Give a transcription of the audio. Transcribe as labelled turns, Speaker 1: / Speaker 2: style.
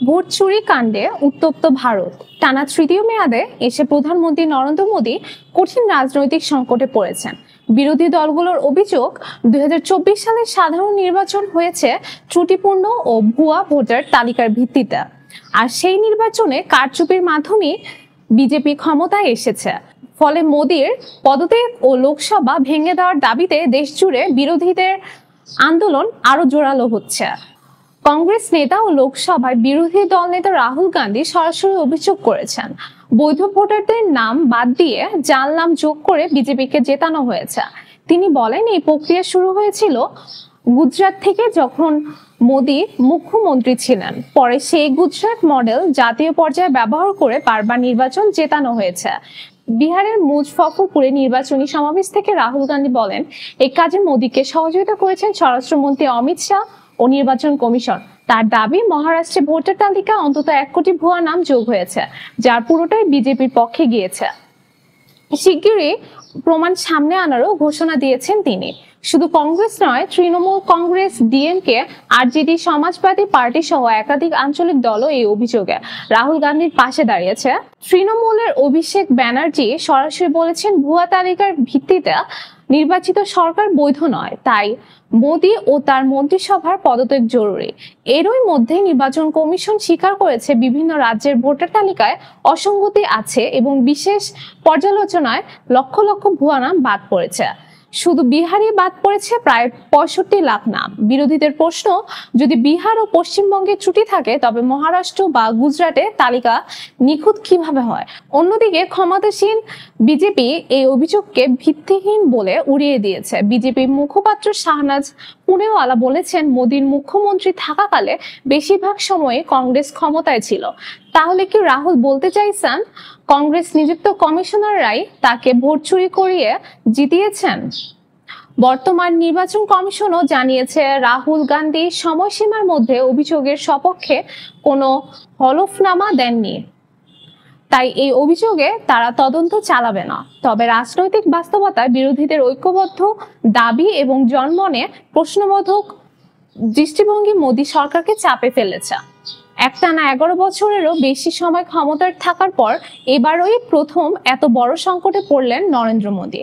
Speaker 1: Vote চুরি কাণ্ডে উত্তপ্ত ভারত। টানা তৃতীয় মেয়াদে এসে প্রধানমন্ত্রী নরেন্দ্র মোদী কঠিন রাজনৈতিক সংকটে পড়েছেন। বিরোধী দলগুলোর অভিযোগ, 2024 সালের সাধারণ নির্বাচন হয়েছে ত্রুটিপূর্ণ ও ভুয়া ভোটার তালিকার ভিত্তিতে, আর সেই নির্বাচনে কারচুপির মাধ্যমে বিজেপি ক্ষমতায় এসেছে। ফলে মোদীর পদত্যাগ ও লোকসভা ভেঙে দেওয়ার দাবিতে দেশজুড়ে বিরোধীদের আন্দোলন আরো জোরালো হচ্ছে। কংগ্রেস নেতা ও লোকসভায় বিরোধী দল নেতা রাহুল গান্ধী সরাসরি অভিযোগ করেছেন, বৈধ ভোটারদের নাম বাদ দিয়ে জাল নাম যোগ করে বিজেপিকে জেতানো হয়েছে। তিনি বলেন, এই প্রক্রিয়া শুরু হয়েছিল গুজরাট থেকে, যখন মোদী মুখ্যমন্ত্রী ছিলেন। পরে সেই গুজরাট মডেল জাতীয় পর্যায়ে ব্যবহার করে বারবার নির্বাচন জেতানো হয়েছে। বিহারের মুজফফরপুরে নির্বাচনী সমাবেশ থেকে রাহুল গান্ধী বলেন, এই কাজে মোদীকে সহযোগিতা করেছেন স্বরাষ্ট্রমন্ত্রী অমিত শাহ ও নির্বাচন কমিশন। তার দাবি, মহারাষ্ট্রে ভোটার তালিকা অন্তত 1 কোটি ভুয়া নাম যোগ হয়েছে, যার পুরোটাই বিজেপির পক্ষে গিয়েছে। শিগগিরই প্রমাণ সামনে আনারও ঘোষণা দিয়েছেন তিনি। শুধু কংগ্রেস নয়, তৃণমূল কংগ্রেস, ডিএমকে, আরজেডি, সমাজবাদী পার্টি সহ একাধিক আঞ্চলিক দলও এই অভিযোগে রাহুল গান্ধীর পাশে দাঁড়িয়েছে। তৃণমূলের অভিষেক ব্যানার্জি সরাসরি বলেছেন, ভুয়া তালিকার ভিত্তিতে নির্বাচিত সরকার বৈধ নয়, তাই মোদী ও তার মন্ত্রিসভার পদত্যাগ জরুরি। এরই মধ্যে নির্বাচন কমিশন স্বীকার করেছে, বিভিন্ন রাজ্যের ভোটার তালিকায় অসঙ্গতি আছে এবং বিশেষ পর্যালোচনায় লক্ষ লক্ষ ভুয়া নাম বাদ পড়েছে। শুধু বিহারে বাদ পড়েছে প্রায় 65 লাখ নাম। বিরোধীদের প্রশ্ন, যদি বিহার ও পশ্চিমবঙ্গে ত্রুটি থাকে, তবে মহারাষ্ট্র বা গুজরাটে তালিকা নিখুঁত কিভাবে হয়? অন্যদিকে ক্ষমতাসীন বিজেপি এই অভিযোগকে ভিত্তিহীন বলে উড়িয়ে দিয়েছে। বিজেপি মুখপাত্র শাহনাজ পুনেওয়ালা বলেছেন, মোদীর মুখ্যমন্ত্রী থাকাকালে বেশিরভাগ সময়ে কংগ্রেস ক্ষমতায় ছিল। তাহলে কি রাহুল বলতে চাইছেন, কংগ্রেস নিযুক্ত কমিশনাররাই তাকে ভোট চুরি করিয়ে জিতিয়েছেন? বর্তমান নির্বাচন কমিশনও জানিয়েছে, রাহুল গান্ধী সময়সীমার মধ্যে অভিযোগের সপক্ষে কোনো হলফনামা দেননি, তাই এই অভিযোগে তারা তদন্ত চালাবে না। তবে রাজনৈতিক বাস্তবতায় বিরোধীদের ঐক্যবদ্ধ দাবি এবং জনমনে প্রশ্নবোধক দৃষ্টিভঙ্গি মোদী সরকারকে চাপে ফেলেছে। একটানা 11 বছরেরও বেশি সময় ক্ষমতায় থাকার পর এবারই প্রথম এত বড় সংকটে পড়লেন নরেন্দ্র মোদী।